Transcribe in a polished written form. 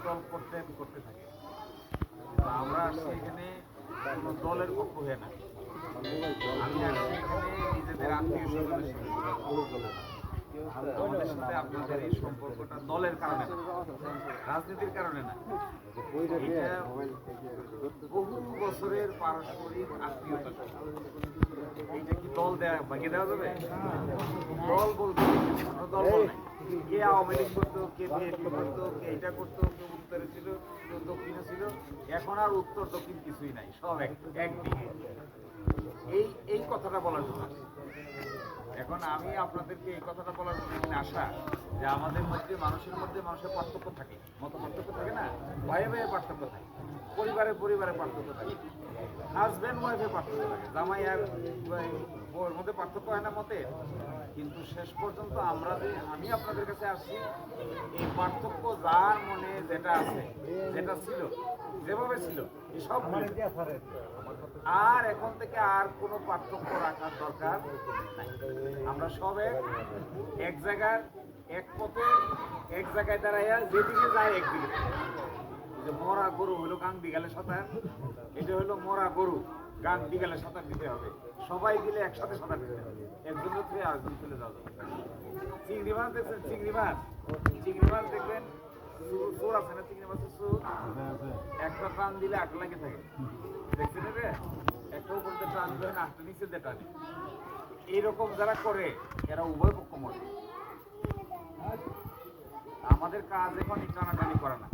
দল করতে থাকে। আমরা আসছি এখানে কোনো দলের পক্ষ হয়ে না, আমি আসছি এখানে নিজেদের আত্মীয় স্বজনের সাথে। আমাদের সাথে আপনাদের এই সম্পর্কটা দলের কারণে না, রাজনীতির কারণে না, এটা বহু বছরের পারস্পরিক আত্মীয়তা। এইটা কি দল বাকি দেওয়া যাবে? দল বলতে দল বল নাই, কে আওয়ামী লীগ করতো, কে বিএনপি করতো, কে এটা করতো, কে উত্তরে ছিল, কেউ দক্ষিণে ছিল। এখন আর উত্তর দক্ষিণ কিছুই নাই, সব একদিকে। এই কথাটা বলার জন্য এখন আমি আপনাদেরকে এই কথাটা বলার জন্য এখানে আসা যে আমাদের মধ্যে মানুষের পার্থক্য থাকে, মত পার্থক্য থাকে না, ভাইয়ে ভাইয়ে পার্থক্য থাকে, পরিবারে পার্থক্য থাকে, হাজব্যান্ড ওয়াইফে পার্থক্য থাকে, জামাই আর বউয়ের মধ্যে পার্থক্য হয় না মতে। কিন্তু শেষ পর্যন্ত আমি আপনাদের কাছে আসছি, এই পার্থক্য যার মনে যেটা আছে, যেটা ছিল, যেভাবে ছিল, এই সব আর এখন থেকে আর কোনো পার্থক্য রাখার দরকার নাই। আমরা সব এক জায়গার এক পথে এক জায়গায় দাঁড়াইয়া যেদিকে যায় একদিকে। যে মরা গরু হলো গাং বিকালে সাঁতার, এটা হলো মরা গরু, গাং বিকালে সাঁতার দিতে হবে, সবাই গেলে একসাথে সাঁতার দিতে হবে, একজনের থেকে আরেকজন চলে যাওয়া যাবে। চিংড়ি মাছ দেখছেন? চিংড়ি মাছ দেখবেন, চোর আছে না চিংড়ি মাছের চোর, একটা টান দিলে আট লাগে থাকে, দেখছেন রে? একটা উপর দিয়ে টান দেয় না, আটটা নিচে দিয়ে টানে। এইরকম যারা করে এরা উভয় পক্ষ মরে। আমাদের কাজ এখন টানাটানি করা না।